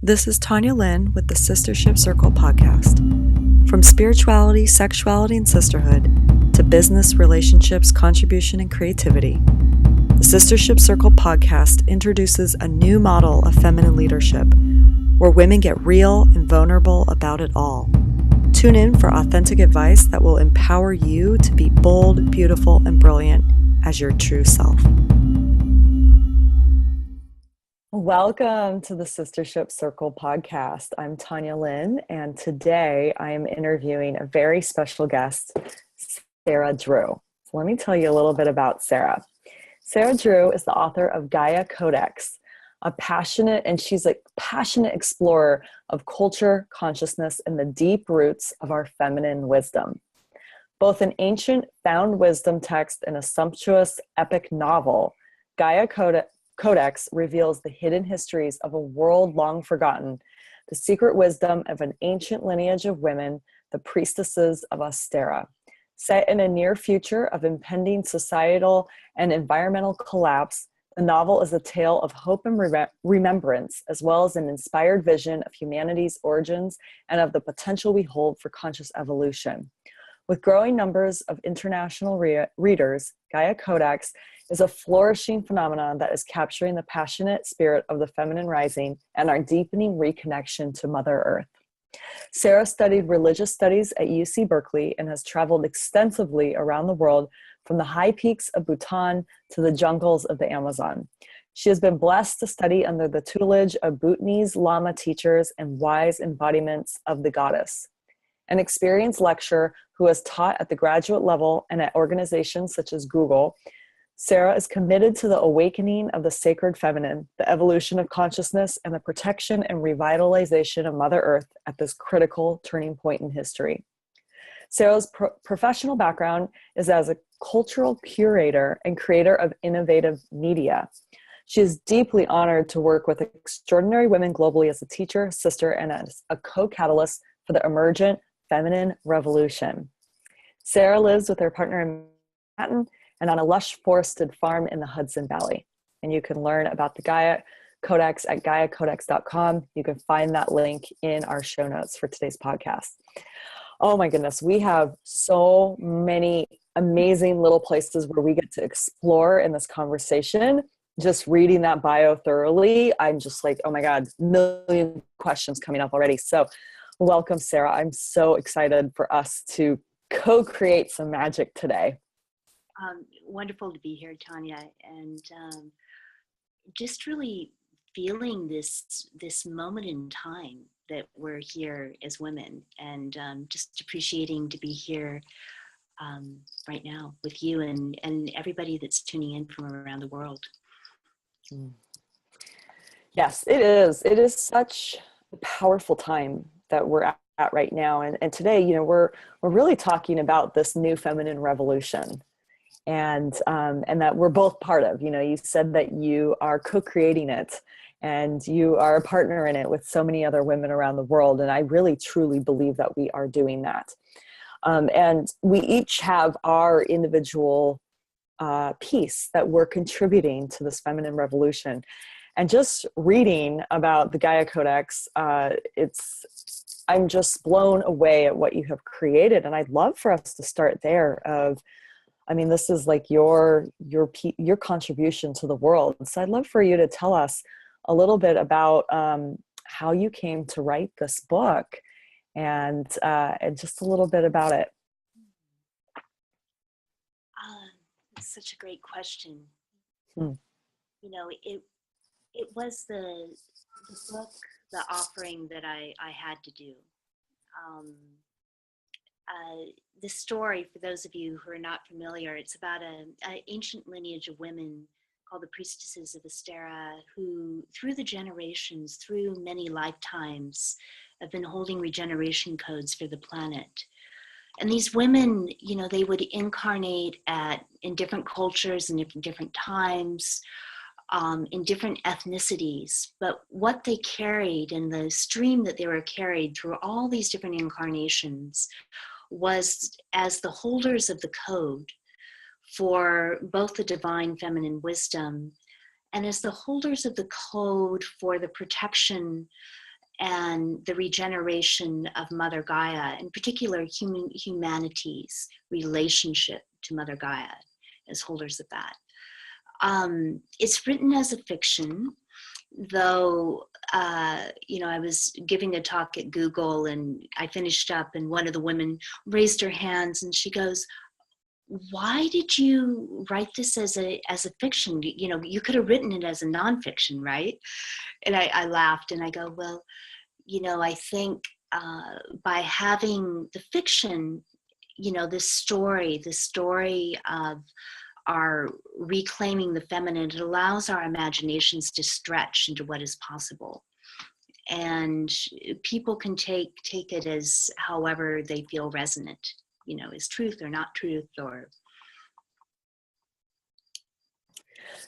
This is Tanya Lynn with the Sistership Circle podcast. From spirituality, sexuality, and sisterhood to business, relationships, contribution, and creativity, the Sistership Circle podcast introduces a new model of feminine leadership where women get real and vulnerable about it all. Tune in for authentic advice that will empower you to be bold, beautiful, and brilliant as your true self. Welcome to the Sistership Circle podcast. I'm Tanya Lynn, and today I am interviewing a very special guest, Sarah Drew. So let me tell you a little bit about Sarah. Sarah Drew is the author of Gaia Codex, she's a passionate explorer of culture, consciousness, and the deep roots of our feminine wisdom. Both an ancient found wisdom text and a sumptuous epic novel, Gaia Codex reveals the hidden histories of a world long forgotten, the secret wisdom of an ancient lineage of women, the priestesses of Ostera. Set in a near future of impending societal and environmental collapse, the novel is a tale of hope and remembrance, as well as an inspired vision of humanity's origins and of the potential we hold for conscious evolution. With growing numbers of international readers, Gaia Codex is a flourishing phenomenon that is capturing the passionate spirit of the feminine rising and our deepening reconnection to Mother Earth. Sarah studied religious studies at UC Berkeley and has traveled extensively around the world, from the high peaks of Bhutan to the jungles of the Amazon. She has been blessed to study under the tutelage of Bhutanese Lama teachers and wise embodiments of the goddess. An experienced lecturer who has taught at the graduate level and at organizations such as Google, Sarah is committed to the awakening of the sacred feminine, the evolution of consciousness, and the protection and revitalization of Mother Earth at this critical turning point in history. Sarah's professional background is as a cultural curator and creator of innovative media. She is deeply honored to work with extraordinary women globally as a teacher, sister, and as a co-catalyst for the emergent feminine revolution. Sarah lives with her partner in Manhattan and on a lush forested farm in the Hudson Valley. And you can learn about the Gaia Codex at GaiaCodex.com. You can find that link in our show notes for today's podcast. Oh my goodness, we have so many amazing little places where we get to explore in this conversation. Just reading that bio thoroughly, I'm just like, oh my God, million questions coming up already. So welcome, Sarah. I'm so excited for us to co-create some magic today. Wonderful to be here, Tanya, and just really feeling this moment in time that we're here as women, and just appreciating to be here right now with you and everybody that's tuning in from around the world. Yes, it is. It is such a powerful time that we're at right now, and today, you know, we're really talking about this new feminine revolution. And that we're both part of. You know, you said that you are co-creating it and you are a partner in it with so many other women around the world. And I really, truly believe that we are doing that. And we each have our individual piece that we're contributing to this feminine revolution. And just reading about the Gaia Codex, I'm just blown away at what you have created. And I'd love for us to start there this is like your contribution to the world. So I'd love for you to tell us a little bit about how you came to write this book and just a little bit about it. It's such a great question. You know, it was the book, the offering that I had to do. The story, for those of you who are not familiar, it's about an ancient lineage of women called the priestesses of Ostera, who through the generations, through many lifetimes, have been holding regeneration codes for the planet. And these women, you know, they would incarnate in different cultures and different times, in different ethnicities, but what they carried and the stream that they were carried through all these different incarnations was as the holders of the code for both the divine feminine wisdom and as the holders of the code for the protection and the regeneration of Mother Gaia, in particular humanity's relationship to Mother Gaia as holders of that. It's written as a fiction, though, I was giving a talk at Google and I finished up and one of the women raised her hands and she goes, "Why did you write this as a fiction? You could have written it as a nonfiction, right?" And I laughed and I go, "Well, I think by having the fiction, this story of our reclaiming the feminine, it allows our imaginations to stretch into what is possible. And people can take it as however they feel resonant, is truth or not truth or."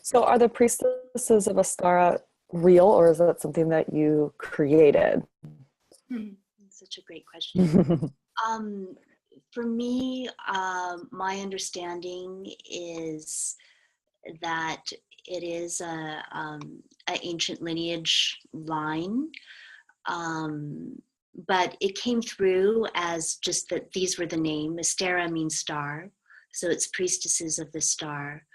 So are the priestesses of Astara real, or is that something that you created? Such a great question. For me, my understanding is that it is a ancient lineage line, but it came through as just that these were the name. Astera means star, so it's priestesses of the star.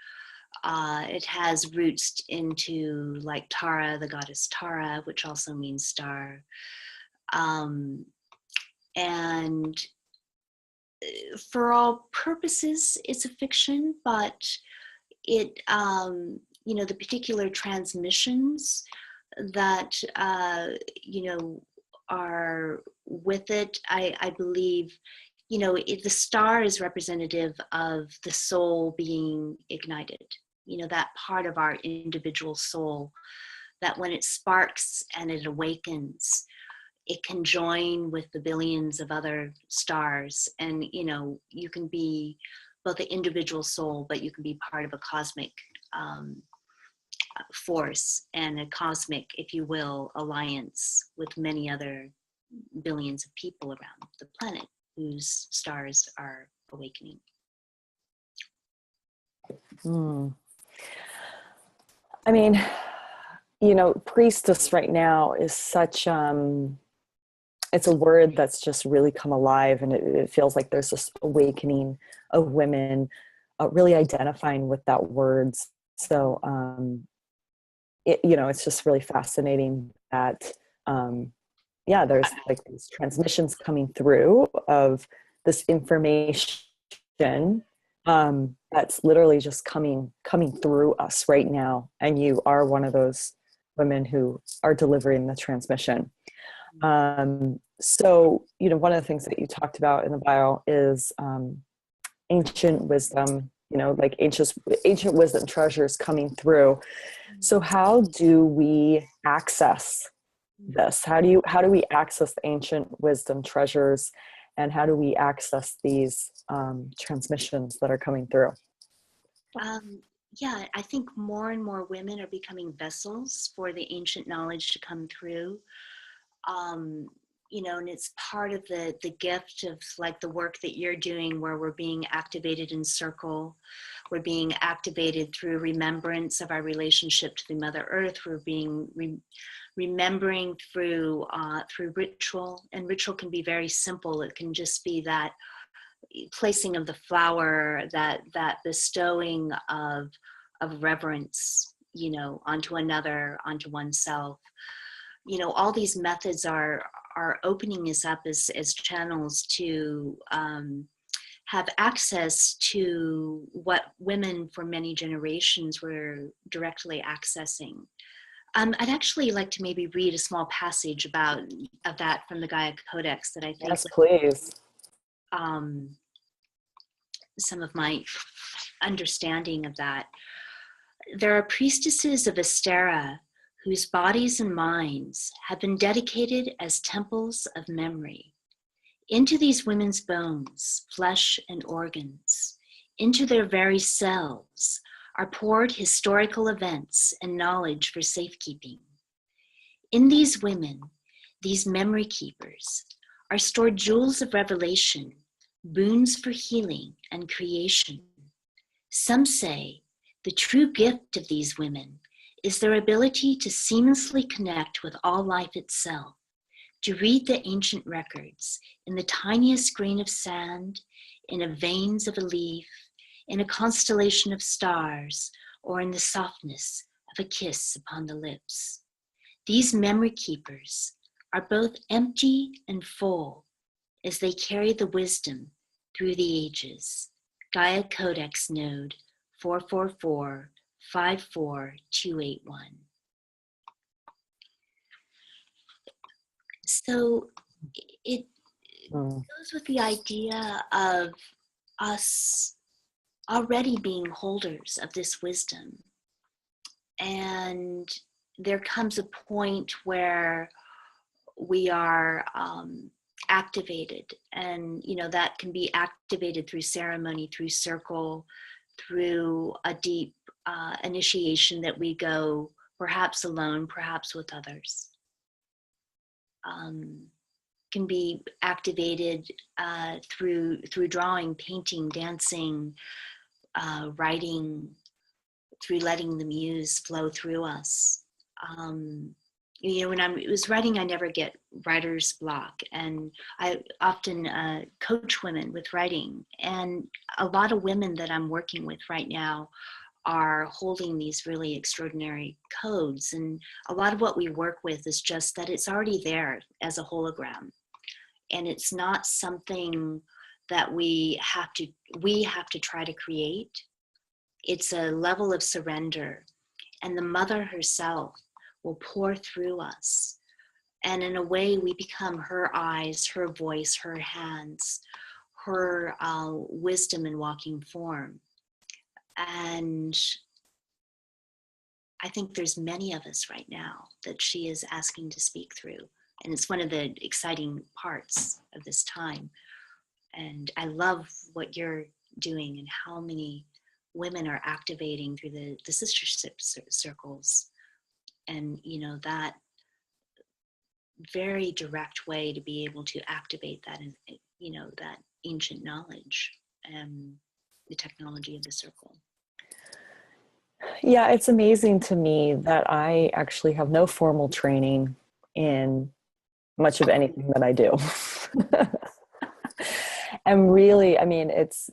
It has roots into like Tara, the goddess Tara, which also means star. And for all purposes, it's a fiction, but it, the particular transmissions that, are with it, I believe, the star is representative of the soul being ignited, that part of our individual soul, that when it sparks and it awakens, it can join with the billions of other stars. And, you can be both an individual soul, but you can be part of a cosmic force and a cosmic, if you will, alliance with many other billions of people around the planet whose stars are awakening. I mean, priestess right now is such, it's a word that's just really come alive, and it feels like there's this awakening of women really identifying with that word. So, it's just really fascinating that, there's like these transmissions coming through of this information that's literally just coming through us right now. And you are one of those women who are delivering the transmission. So, one of the things that you talked about in the bio is ancient wisdom, like ancient wisdom treasures coming through. So how do we access this? How do we access the ancient wisdom treasures, and how do we access these transmissions that are coming through? I think more and more women are becoming vessels for the ancient knowledge to come through. And it's part of the gift of like the work that you're doing, where we're being activated in circle. We're being activated through remembrance of our relationship to the Mother Earth. We're being remembering through ritual, and ritual can be very simple. It can just be that placing of the flower, that bestowing of reverence, onto another, onto oneself. All these methods are opening us up as channels to have access to what women for many generations were directly accessing. I'd actually like to maybe read a small passage of that from the Gaia Codex that I think. Yes, please. Some of my understanding of that. There are priestesses of Astera whose bodies and minds have been dedicated as temples of memory. Into these women's bones, flesh, and organs, into their very cells, are poured historical events and knowledge for safekeeping. In these women, these memory keepers, are stored jewels of revelation, boons for healing and creation. Some say the true gift of these women is their ability to seamlessly connect with all life itself to read the ancient records in the tiniest grain of sand, in the veins of a leaf, in a constellation of stars, or in the softness of a kiss upon the lips. These memory keepers are both empty and full as they carry the wisdom through the ages. Gaia Codex Node 444-54281. So it goes with the idea of us already being holders of this wisdom. And there comes a point where we are activated, and that can be activated through ceremony, through circle, through a deep initiation that we go, perhaps alone, perhaps with others. Can be activated through drawing, painting, dancing, writing, through letting the muse flow through us. When I was writing, I never get writer's block, and I often coach women with writing, and a lot of women that I'm working with right now are holding these really extraordinary codes, and a lot of what we work with is just that it's already there as a hologram, and it's not something that we have to try to create. It's a level of surrender, and the mother herself will pour through us, and in a way we become her eyes, her voice, her hands, her wisdom in walking form. And I think there's many of us right now that she is asking to speak through, and it's one of the exciting parts of this time. And I love what you're doing and how many women are activating through the sistership circles, and that very direct way to be able to activate that, and that ancient knowledge and the technology of the circle. Yeah, it's amazing to me that I actually have no formal training in much of anything that I do. And really, I mean, it's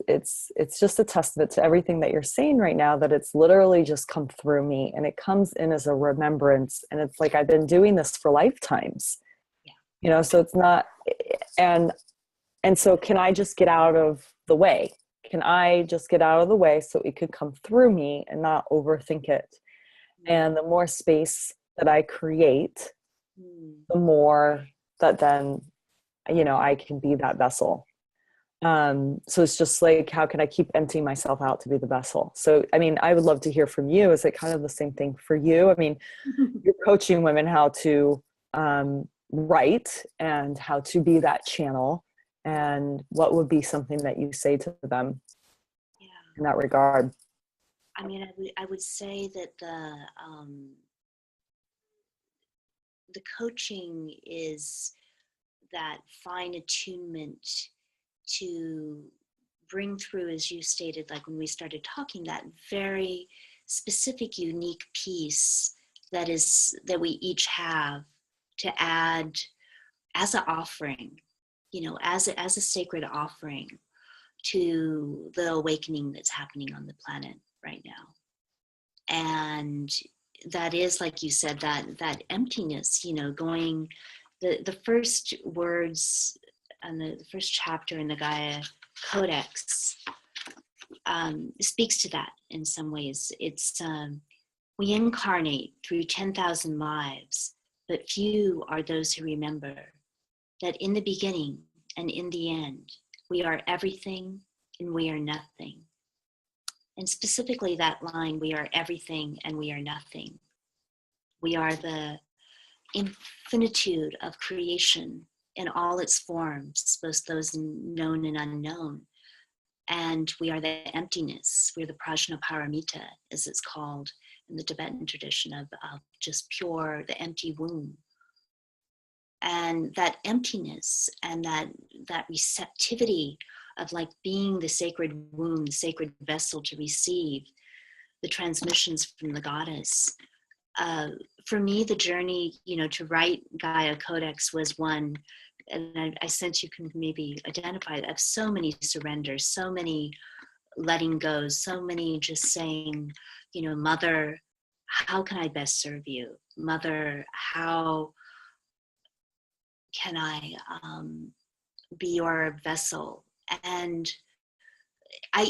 just a testament to everything that you're saying right now, that it's literally just come through me, and it comes in as a remembrance. And it's like, I've been doing this for lifetimes, so it's not, and so can I just get out of the way? Can I just get out of the way so it could come through me and not overthink it? And the more space that I create, the more that then, I can be that vessel. So it's just like, how can I keep emptying myself out to be the vessel? So, I mean, I would love to hear from you. Is it kind of the same thing for you? I mean, you're coaching women how to write and how to be that channel. And what would be something that you say to them in that regard? I mean, I would say that the coaching is that fine attunement to bring through, as you stated, like when we started talking, that very specific, unique piece that we each have to add as an offering, as a sacred offering to the awakening that's happening on the planet right now. And that is, like you said, that emptiness, going, the first words and the first chapter in the Gaia Codex speaks to that in some ways. It's we incarnate through 10,000 lives, but few are those who remember that in the beginning and in the end, we are everything and we are nothing. And specifically that line, we are everything and we are nothing. We are the infinitude of creation in all its forms, both those known and unknown. And we are the emptiness. We're the prajnaparamita, as it's called in the Tibetan tradition, of just pure, the empty womb. And that emptiness and that receptivity of like being the sacred womb, the sacred vessel to receive the transmissions from the goddess, for me, the journey, to write Gaia Codex was one, and I sense you can maybe identify that. I have so many surrenders, so many letting go, so many just saying, Mother, how can I best serve you? Mother, how can I be your vessel? And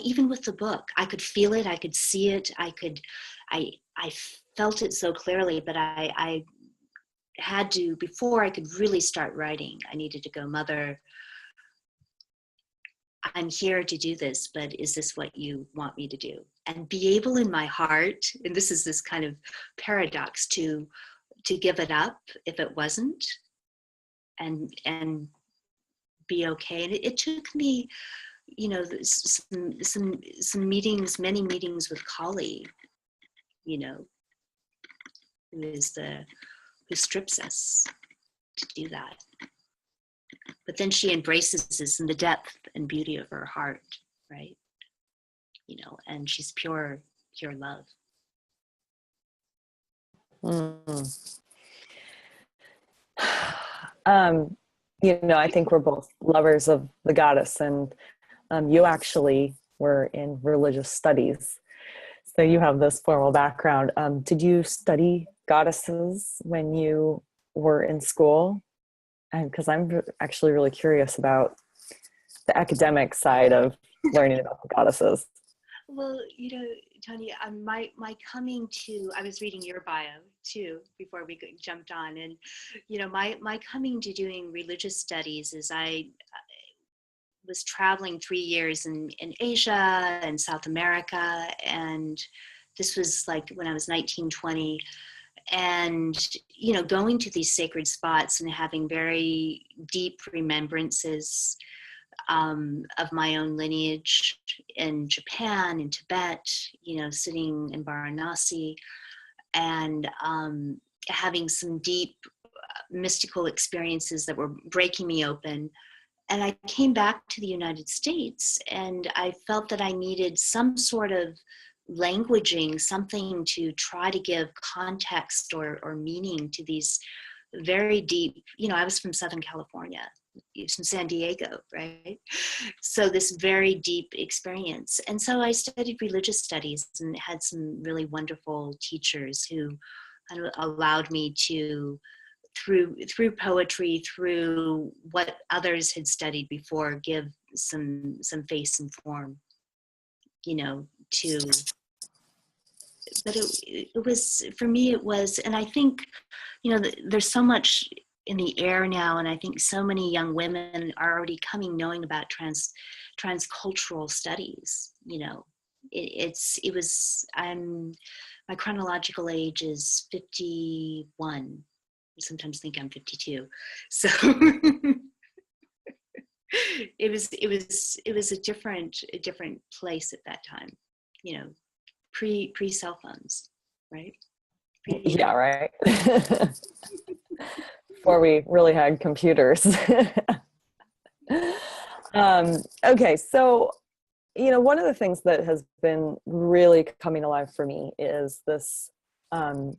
even with the book, I could feel it, I could see it, I felt it so clearly, but I had to, before I could really start writing, I needed to go, Mother, I'm here to do this, but is this what you want me to do? And be able in my heart, and this is this kind of paradox, to give it up if it wasn't, and be okay. And it took me, some meetings, many meetings with Kali, who strips us to do that. But then she embraces us in the depth and beauty of her heart, right? And she's pure love. I think we're both lovers of the goddess, and you actually were in religious studies, so you have this formal background. Did you study goddesses when you were in school? And because I'm actually really curious about the academic side of learning about the goddesses. Well, Tony, my coming to, I was reading your bio too before we jumped on, and my coming to doing religious studies is I was traveling 3 years in Asia and South America, and this was like when I was 19, 20, and going to these sacred spots and having very deep remembrances of my own lineage in Japan, in Tibet, sitting in Varanasi, and having some deep mystical experiences that were breaking me open. And I came back to the United States, and I felt that I needed some sort of languaging, something to try to give context or meaning to these very deep, I was from Southern California, from San Diego, right? So this very deep experience. And so I studied religious studies and had some really wonderful teachers who allowed me to, through poetry, through what others had studied before, give some face and form, to, but it was, for me, it was, and I think, there's so much in the air now, and I think so many young women are already knowing about transcultural studies. My chronological age is 51. I sometimes think I'm 52. So it was a different place at that time, pre cell phones, right? Yeah, right. Before we really had computers. Okay, so one of the things that has been really coming alive for me is this so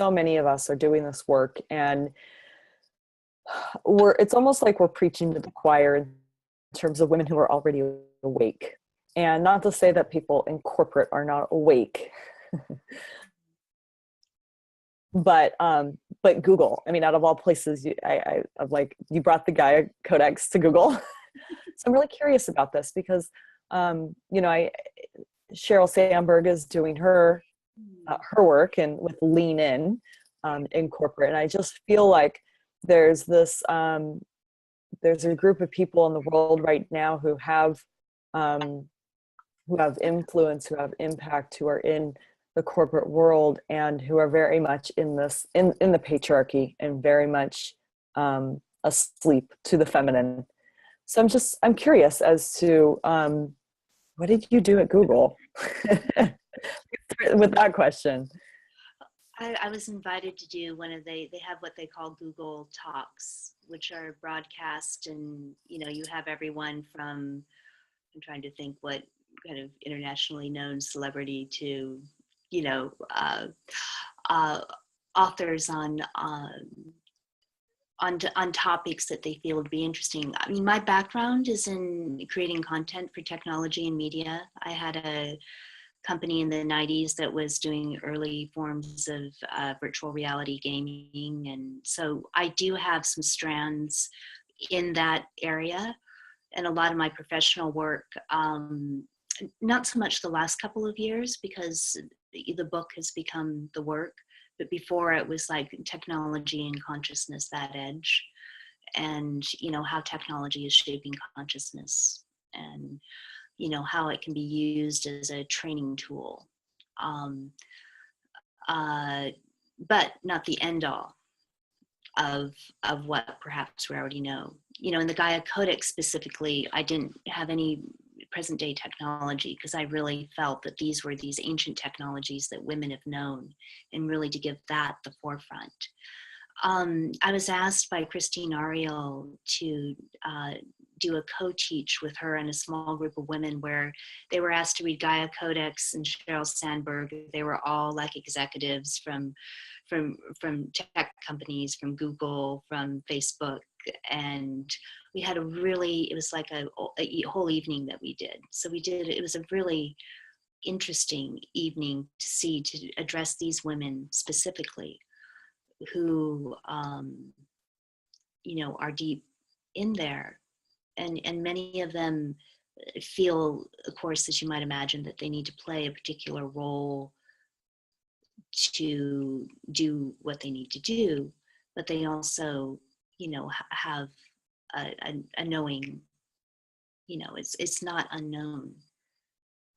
many of us are doing this work, and it's almost like we're preaching to the choir in terms of women who are already awake. And not to say that people in corporate are not awake, but Google, I mean, out of all places, you brought the Gaia Codex to Google. So I'm really curious about this because, Sheryl Sandberg is doing her work and with Lean in corporate. And I just feel like there's a group of people in the world right now who have influence, who have impact, who are in the corporate world, and who are very much in the patriarchy and very much asleep to the feminine. So I'm curious as to what did you do at Google with that question? I was invited to do they have what they call Google Talks, which are broadcast, and you have everyone from, I'm trying to think what kind of internationally known celebrity to you know, uh, authors on topics that they feel would be interesting. I mean, my background is in creating content for technology and media. I had a company in the 90s that was doing early forms of virtual reality gaming. And so I do have some strands in that area. And a lot of my professional work, not so much the last couple of years because the book has become the work, but before it was like technology and consciousness, that edge, and how technology is shaping consciousness, and how it can be used as a training tool, um, but not the end all of what perhaps we already know. In the Gaia Codex specifically, I didn't have any present day technology because I really felt that these were these ancient technologies that women have known, and really to give that the forefront. I was asked by Christine Ariel to do a co-teach with her and a small group of women where they were asked to read Gaia Codex and Sheryl Sandberg. They were all like executives from tech companies, from Google, from Facebook. And we had it was like a whole evening that we did. So it was a really interesting evening to address these women specifically who, are deep in there. And many of them feel, of course, as you might imagine, that they need to play a particular role to do what they need to do, but they also, have a knowing, it's not unknown.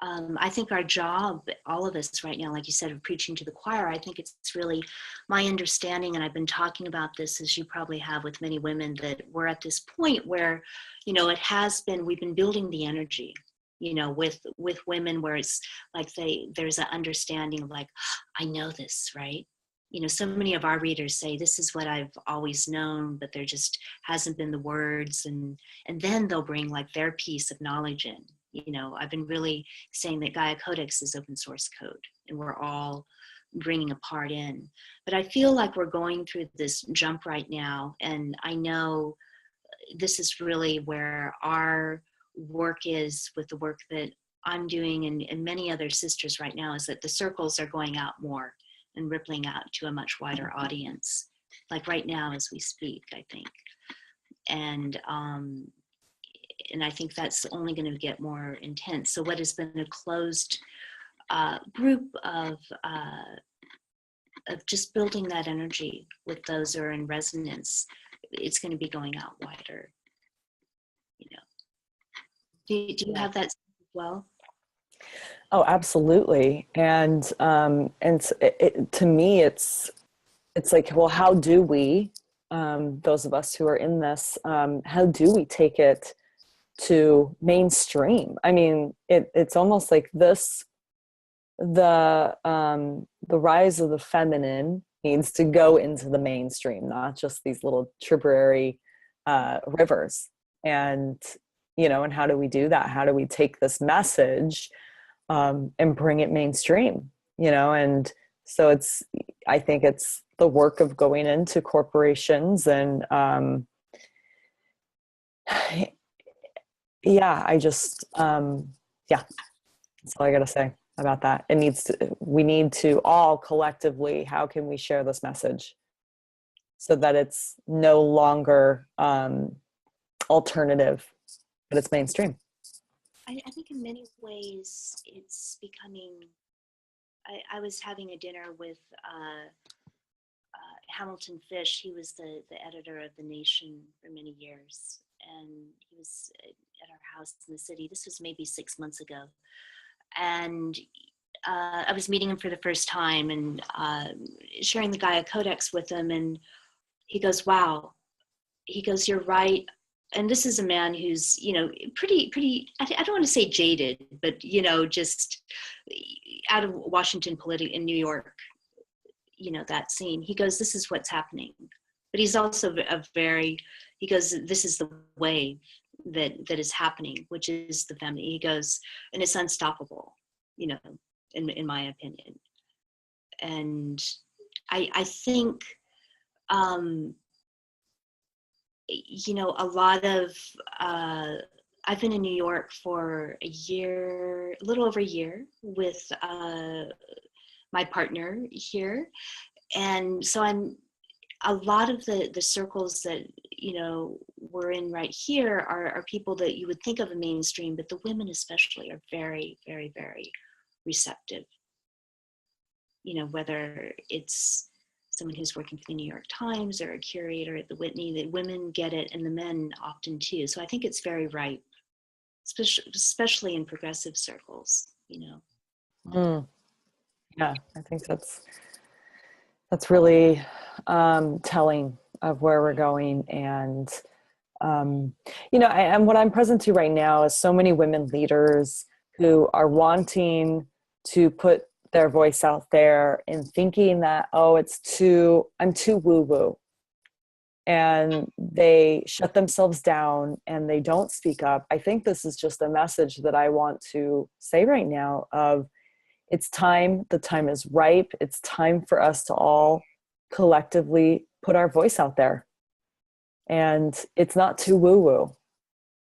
I think our job, all of us right now, like you said, of preaching to the choir, I think it's really my understanding, and I've been talking about this, as you probably have with many women, that we're at this point where, we've been building the energy, with women, where it's like there's an understanding of like, I know this, right? So many of our readers say, this is what I've always known, but there just hasn't been the words. And then they'll bring like their piece of knowledge in. I've been really saying that Gaia Codex is open source code, and we're all bringing a part in. But I feel like we're going through this jump right now, and I know this is really where our work is, with the work that I'm doing and many other sisters right now, is that the circles are going out more and rippling out to a much wider audience, like right now as we speak, I think. And I think that's only going to get more intense. So what has been a closed group of just building that energy with those who are in resonance, it's going to be going out wider. Do you have that as well? Oh, absolutely. And to me, it's like, well, how do we, those of us who are in this, how do we take it to mainstream? I mean, it's almost like this, the rise of the feminine needs to go into the mainstream, not just these little tributary rivers. And, and how do we do that? How do we take this message and bring it mainstream, and so I think it's the work of going into corporations and I just that's all I gotta say about that. We need to all collectively, how can we share this message so that it's no longer alternative, but it's mainstream? I think in many ways it's becoming, I was having a dinner with Hamilton Fish. He was the editor of The Nation for many years, and he was at our house in the city. This was maybe 6 months ago. And I was meeting him for the first time and sharing the Gaia Codex with him. And he goes, wow. He goes, you're right. And this is a man who's, pretty, I don't want to say jaded, but, just out of Washington, in New York, that scene. He goes, this is what's happening. But he's also he goes, this is the wave that is happening, which is the feminine. He goes, and it's unstoppable, in my opinion. And I think, a lot of, I've been in New York for a little over a year with my partner here. And so a lot of the circles that, we're in right here are people that you would think of a mainstream, but the women especially are very, very, very receptive. Whether it's someone who's working for the New York Times or a curator at the Whitney, the women get it and the men often too. So I think it's very ripe, especially in progressive circles, Mm. Yeah, I think that's really telling of where we're going. And, and what I'm present to right now is so many women leaders who are wanting to put their voice out there and thinking that, oh, I'm too woo-woo. And they shut themselves down and they don't speak up. I think this is just a message that I want to say right now of, it's time, the time is ripe. It's time for us to all collectively put our voice out there. And it's not too woo-woo.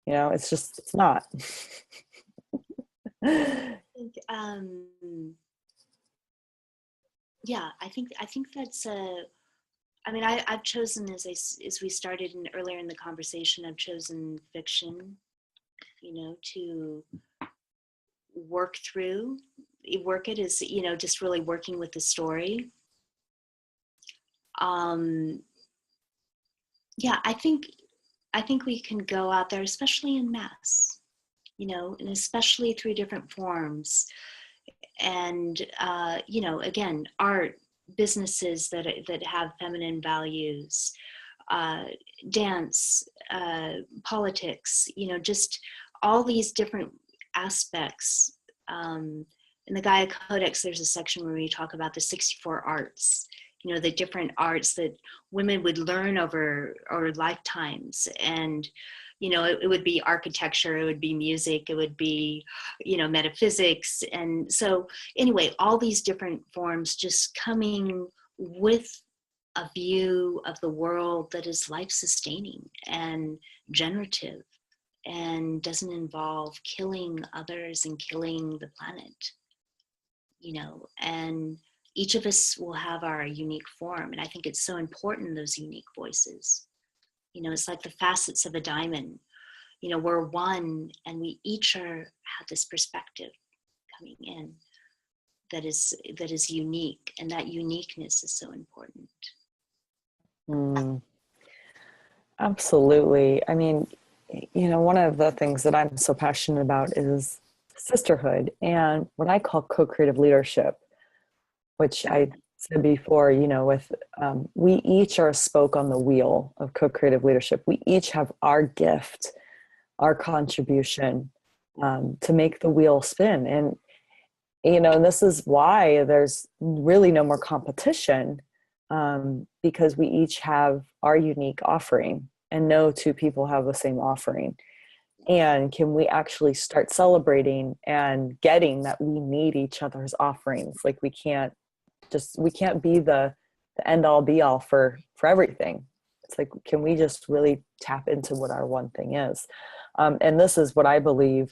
It's not. Yeah, I think that's I've chosen, as we started earlier in the conversation, I've chosen fiction, to work it is, just really working with the story. Yeah, I think we can go out there, especially in mass, and especially through different forms. And, again, art, businesses that have feminine values, dance, politics, just all these different aspects. In the Gaia Codex, there's a section where we talk about the 64 arts, the different arts that women would learn over lifetimes. And, it would be architecture, it would be music, it would be, metaphysics. And so anyway, all these different forms just coming with a view of the world that is life-sustaining and generative and doesn't involve killing others and killing the planet, and each of us will have our unique form. And I think it's so important, those unique voices. It's like the facets of a diamond. We're one, and we each have this perspective coming in that is unique, and that uniqueness is so important. Absolutely. I mean, one of the things that I'm so passionate about is sisterhood and what I call co-creative leadership, which I said before, we each are a spoke on the wheel of co-creative leadership. We each have our gift, our contribution to make the wheel spin. And, and this is why there's really no more competition, because we each have our unique offering, and no two people have the same offering. And can we actually start celebrating and getting that we need each other's offerings? Like we can't be the end all be all for everything. It's like, can we just really tap into what our one thing is? And this is what I believe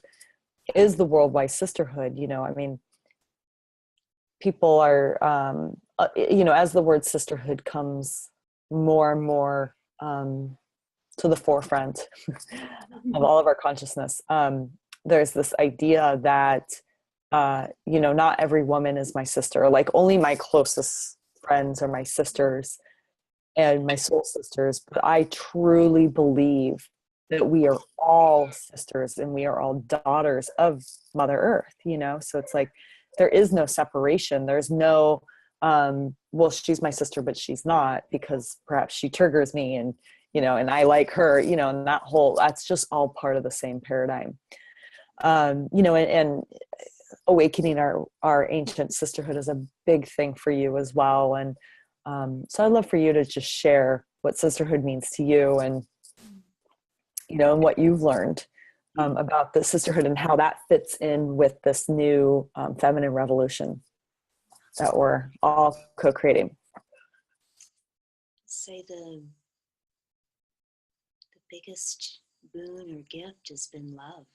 is the worldwide sisterhood. People are, as the word sisterhood comes more and more to the forefront of all of our consciousness, there's this idea that, not every woman is my sister. Like only my closest friends are my sisters and my soul sisters. But I truly believe that we are all sisters and we are all daughters of Mother Earth, So it's like, there is no separation. There's no, well, she's my sister, but she's not, because perhaps she triggers me and, and I like her, and that's just all part of the same paradigm. And awakening our ancient sisterhood is a big thing for you as well. And so I'd love for you to just share what sisterhood means to you, and, and what you've learned about the sisterhood and how that fits in with this new feminine revolution. that we're all co-creating. Say the biggest boon or gift has been love.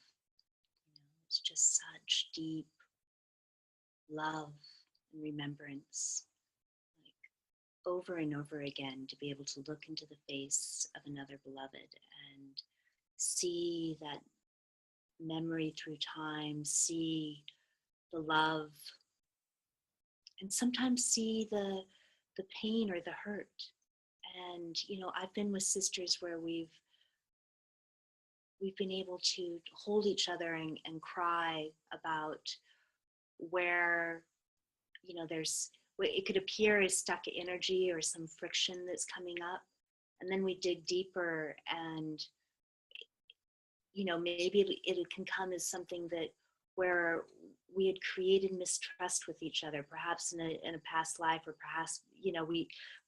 It's just such deep love and remembrance, like over and over again, to be able to look into the face of another beloved and see that memory through time, see the love, and sometimes see the pain or the hurt. And I've been with sisters where we've been able to hold each other and cry about where it could appear as stuck energy or some friction that's coming up, and then we dig deeper, and maybe it can come as something that where we had created mistrust with each other, perhaps in a past life, or perhaps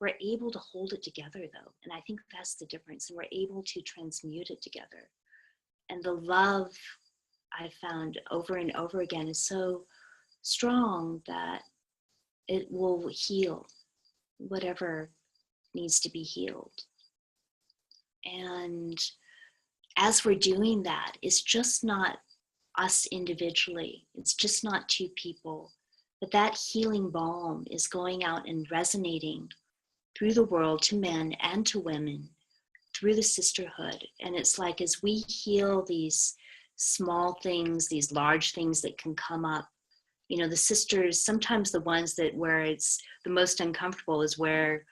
we're able to hold it together, though, and I think that's the difference, and we're able to transmute it together. And the love I've found over and over again is so strong that it will heal whatever needs to be healed. And as we're doing that, it's just not us individually. It's just not two people. But that healing balm is going out and resonating through the world to men and to women through the sisterhood. And it's like, as we heal these small things, these large things that can come up, the sisters, sometimes the ones that where it's the most uncomfortable is where,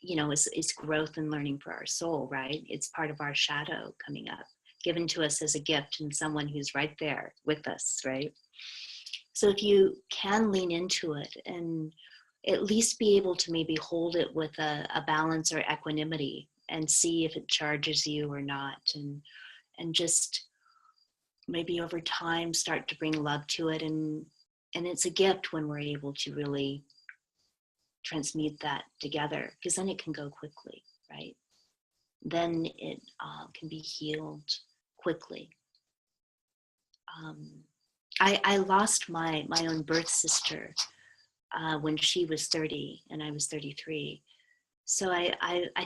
it's growth and learning for our soul, right? It's part of our shadow coming up, given to us as a gift, and someone who's right there with us, right? So if you can lean into it and at least be able to maybe hold it with a balance or equanimity, and see if it charges you or not, and just maybe over time start to bring love to it, and it's a gift when we're able to really transmute that together, because then it can go quickly, right? Then it can be healed quickly. I lost my own birth sister when she was 30 and I was 33. So I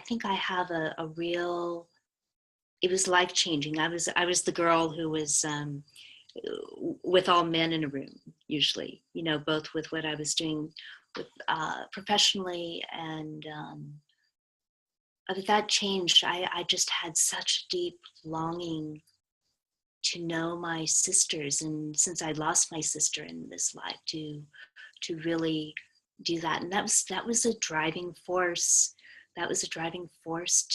think I have a real, it was life-changing. I was the girl who was with all men in a room, usually, both with what I was doing with professionally, and but that changed. I just had such deep longing to know my sisters, and since I lost my sister in this life, to really do that. And that was a driving force. That was a driving force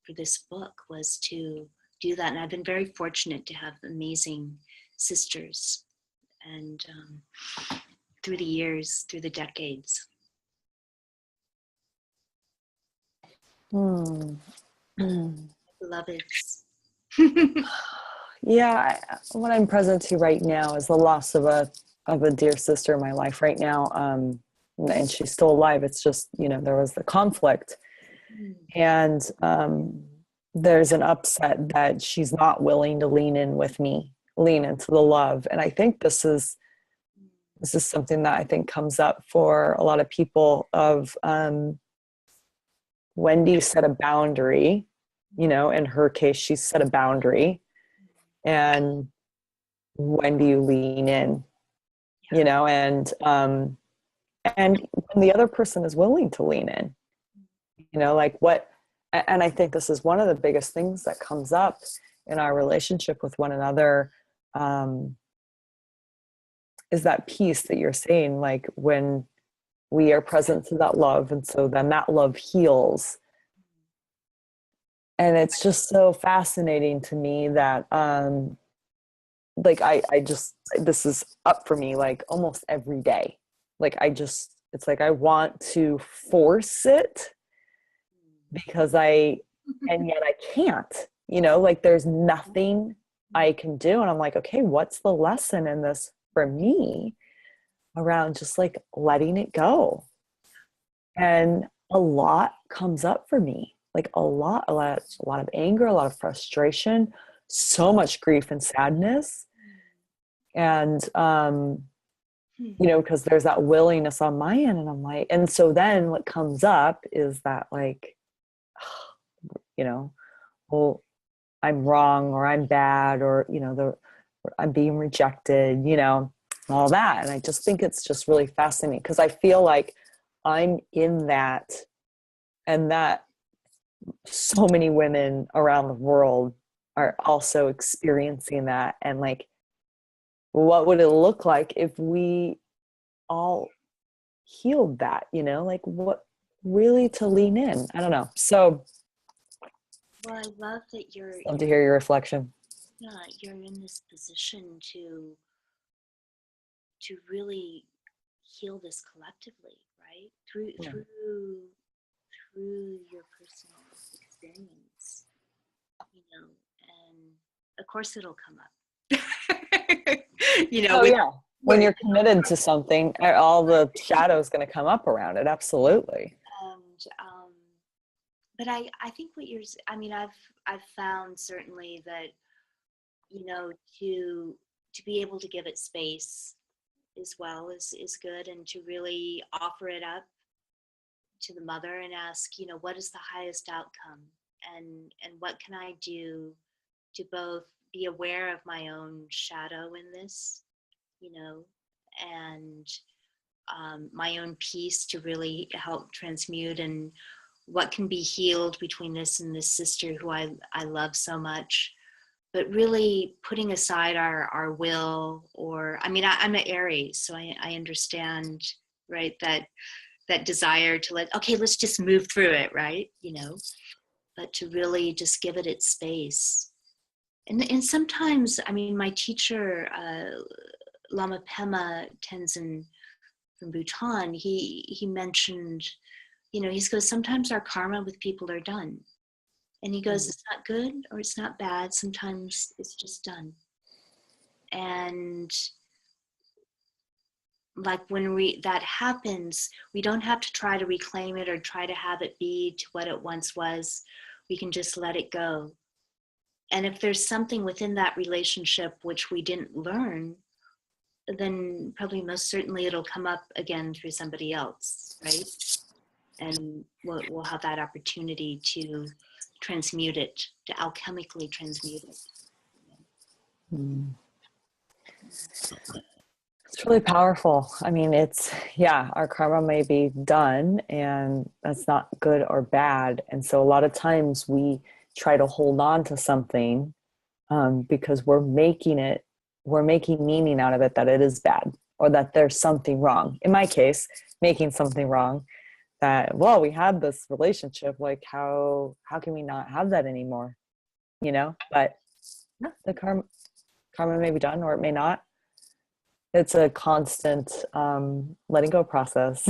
for this book, was to do that. And I've been very fortunate to have amazing sisters, and through the years, through the decades. Beloveds. Yeah, what I'm present to right now is the loss of a dear sister in my life right now, and she's still alive. It's just, there was the conflict, and there's an upset that she's not willing to lean in with me, lean into the love. And I think this is something that I think comes up for a lot of people of when do you set a boundary? In her case, she set a boundary, and when do you lean in? And when the other person is willing to lean in, like what, and I think this is one of the biggest things that comes up in our relationship with one another, is that piece that you're saying, like when we are present to that love, and so then that love heals. And it's just so fascinating to me that like I just, this is up for me like almost every day. Like it's like I want to force it because and yet I can't, like there's nothing I can do. And I'm like, okay, what's the lesson in this for me around just like letting it go? And a lot comes up for me, like a lot of anger, a lot of frustration, so much grief and sadness. And you know, because there's that willingness on my end. And I'm like, and so then what comes up is that, like, you know, well, I'm wrong, or I'm bad, or, you know, I'm being rejected, you know, all that. And I just think it's just really fascinating, because I feel like I'm in that, and that so many women around the world are also experiencing that. And like, what would it look like if we all healed that, you know, like, what really to lean in? I don't know. So Well, I love that love to hear your reflection. yeah, you're in this position to really heal this collectively, right? Yeah. Through your personal experience, you know, and of course it'll come up. You know, Oh with yeah. When you're committed to something, all the shadow is going to come up around it. Absolutely. and but I think I mean, I've found certainly that, you know, to be able to give it space as well is good, and to really offer it up to the mother and ask, you know, what is the highest outcome, and what can I do to both be aware of my own shadow in this, you know, and my own peace to really help transmute, and what can be healed between this and this sister who I love so much. But really putting aside our will, or I mean, I'm an Aries, so I understand, right, that desire to okay, let's just move through it, right, you know, but to really just give it its space. And sometimes, I mean, my teacher, Lama Pema Tenzin from Bhutan, he mentioned, you know, he goes, sometimes our karma with people are done. And he goes, it's not good or it's not bad. Sometimes it's just done. And like when that happens, we don't have to try to reclaim it or try to have it be to what it once was. We can just let it go. And if there's something within that relationship which we didn't learn, then probably most certainly it'll come up again through somebody else, right? And we'll have that opportunity to transmute it, to alchemically transmute it. Mm. It's really powerful. I mean, yeah, our karma may be done, and that's not good or bad. And so a lot of times we try to hold on to something, because we're making meaning out of it that it is bad, or that there's something wrong. In my case, making something wrong, that, well, we had this relationship, like, how can we not have that anymore? You know, but yeah, the karma may be done, or it may not. It's a constant letting go process.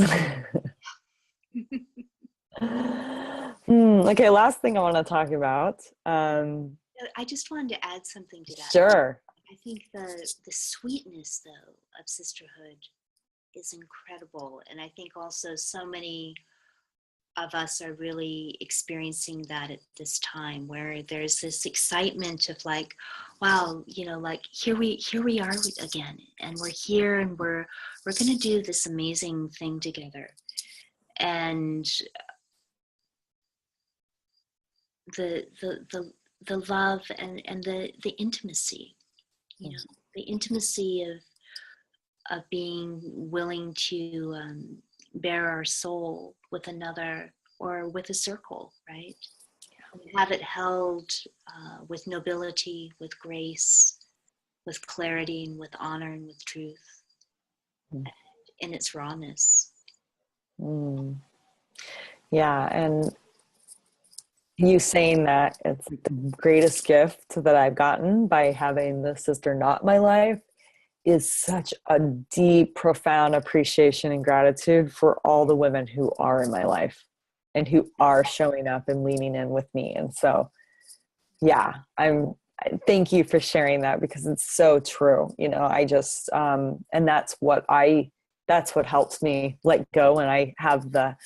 Okay, last thing I want to talk about. I just wanted to add something to that. Sure. I think the sweetness, though, of sisterhood is incredible. And I think also so many of us are really experiencing that at this time, where there's this excitement of like, wow, you know, like here we are again, and we're here, and we're going to do this amazing thing together. And the love and the intimacy, you know, the intimacy of being willing to bare our soul with another, or with a circle, right? Have it held with nobility, with grace, with clarity, and with honor, and with truth, and in its rawness. Mm. Yeah, and you saying that, it's like the greatest gift that I've gotten by having the sister not in my life, is such a deep, profound appreciation and gratitude for all the women who are in my life and who are showing up and leaning in with me. And so, yeah, thank you for sharing that, because it's so true. You know, I just, and that's what helps me let go when I have the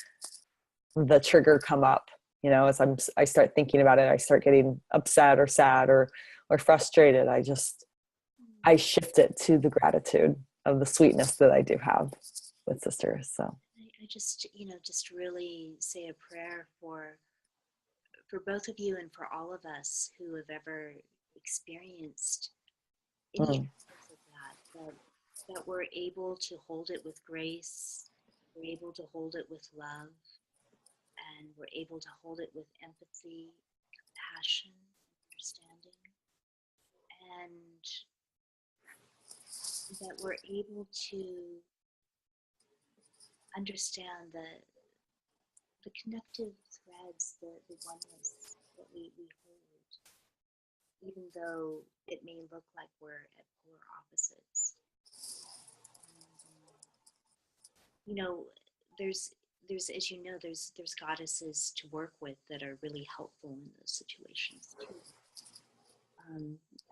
trigger come up. You know, as I start thinking about it, I start getting upset or sad or frustrated. I shift it to the gratitude. of the sweetness that I do have with sisters. So I just, just really say a prayer for both of you and for all of us who have ever experienced any mm, aspects of that we're able to hold it with grace, we're able to hold it with love, and we're able to hold it with empathy, compassion, understanding, and that we're able to understand the connective threads, the oneness that we hold, even though it may look like we're at polar opposites. And, there's as you know, there's goddesses to work with that are really helpful in those situations too.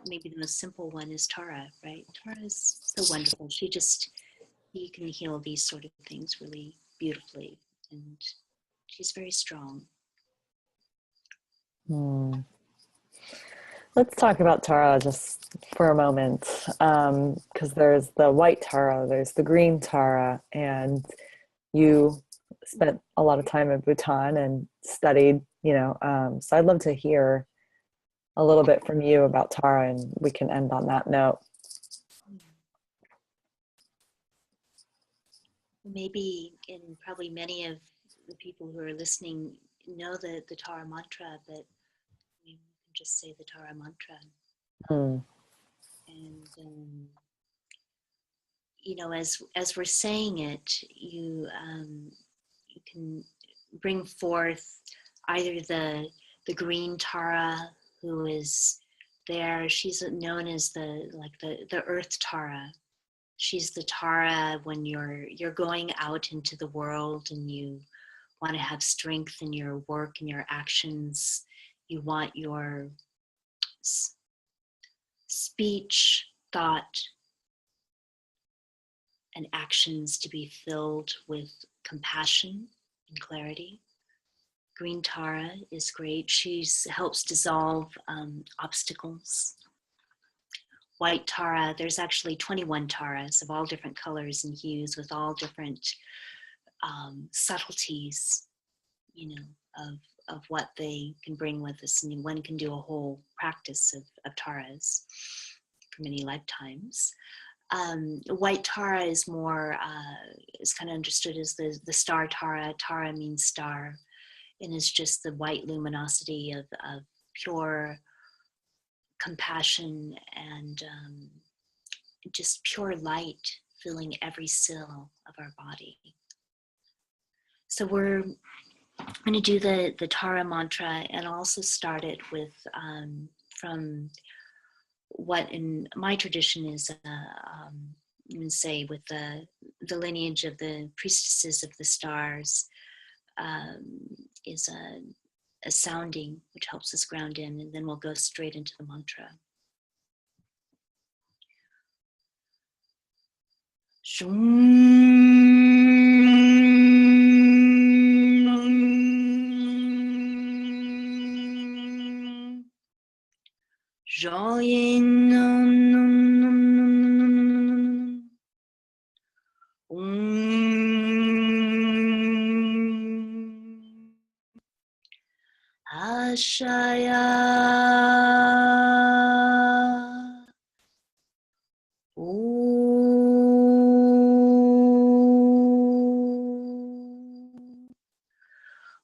Maybe the most simple one is Tara, right? Tara is so wonderful. She can heal these sort of things really beautifully, and she's very strong. mm. Let's talk about Tara just for a moment, because there's the white Tara, there's the green Tara, and you spent a lot of time in Bhutan and studied, so I'd love to hear a little bit from you about Tara, and we can end on that note. Maybe, and probably many of the people who are listening know the Tara mantra, but we can just say the Tara mantra. Mm. And as we're saying it, you can bring forth either the green Tara, who is there. She's known as the earth Tara. She's the Tara when you're going out into the world and you want to have strength in your work and your actions. You want your speech, thought, and actions to be filled with compassion and clarity. Green Tara is great. She helps dissolve obstacles. White Tara, there's actually 21 Taras of all different colors and hues with all different subtleties, of what they can bring with us. And one can do a whole practice of Taras for many lifetimes. White Tara is more, is kind of understood as the star Tara. Tara means star, and is just the white luminosity of pure compassion and just pure light filling every cell of our body. So we're going to do the Tara mantra and also start it with from what in my tradition is say with the lineage of the priestesses of the stars, is a sounding which helps us ground in, and then we'll go straight into the mantra. Ashaya.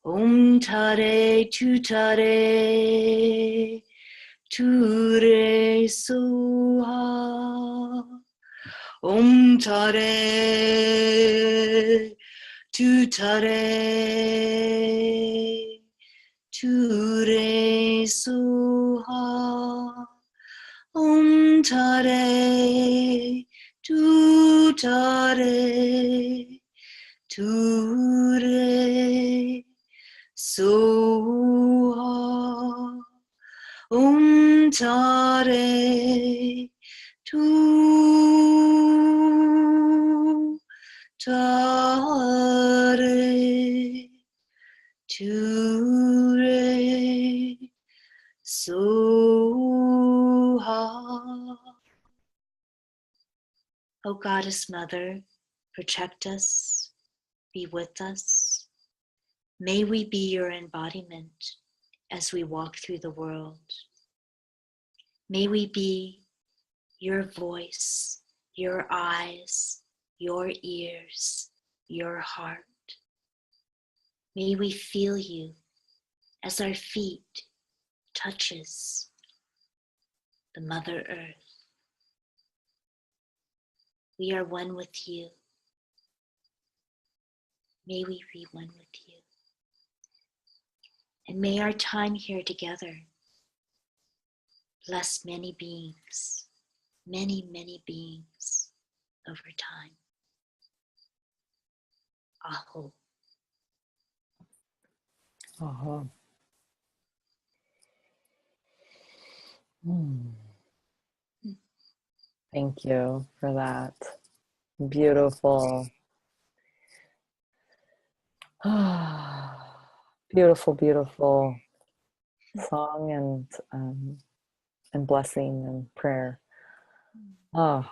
Om tare ture soha. Om tare ture soha. Om tare ture soha. Om tare ture soha. O Goddess Mother, protect us, be with us. May we be your embodiment as we walk through the world. May we be your voice, your eyes, your ears, your heart. May we feel you as our feet touches the Mother Earth. We are one with you. May we be one with you. And may our time here together bless many beings, many, many beings over time. Aho. Uh-huh. Thank you for that. Beautiful. Beautiful, beautiful song and blessing and prayer. Oh.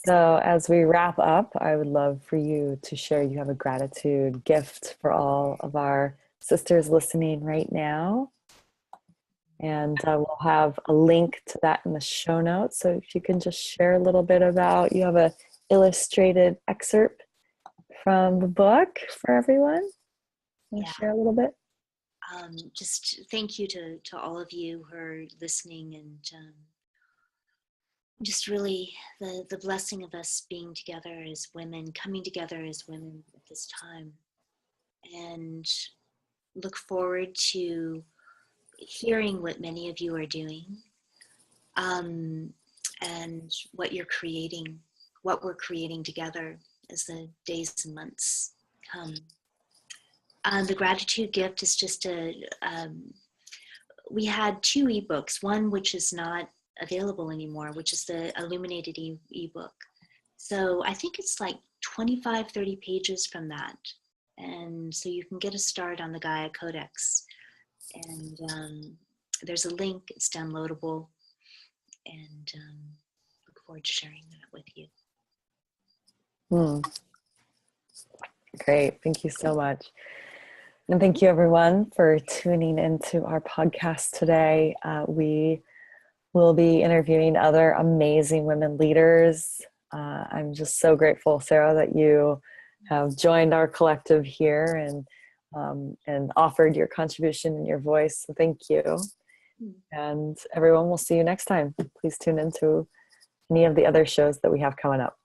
So as we wrap up, I would love for you to share, you have a gratitude gift for all of our sisters listening right now. And we'll have a link to that in the show notes. So if you can just share a little bit about, you have a illustrated excerpt from the book for everyone. Can you share a little bit? Just thank you to all of you who are listening, and just really the blessing of us being together as women, coming together as women at this time. And look forward to hearing what many of you are doing, and what you're creating, what we're creating together as the days and months come. The gratitude gift is just we had 2 ebooks, one which is not available anymore, which is the illuminated ebook. So I think it's like 25, 30 pages from that. And so you can get a start on the Gaia Codex. And there's a link, it's downloadable. And look forward to sharing that with you. Great, thank you so much. And thank you everyone for tuning into our podcast today. We will be interviewing other amazing women leaders. I'm just so grateful, Sarah, that you have joined our collective here and offered your contribution and your voice. So thank you. And everyone, will see you next time. Please tune into any of the other shows that we have coming up.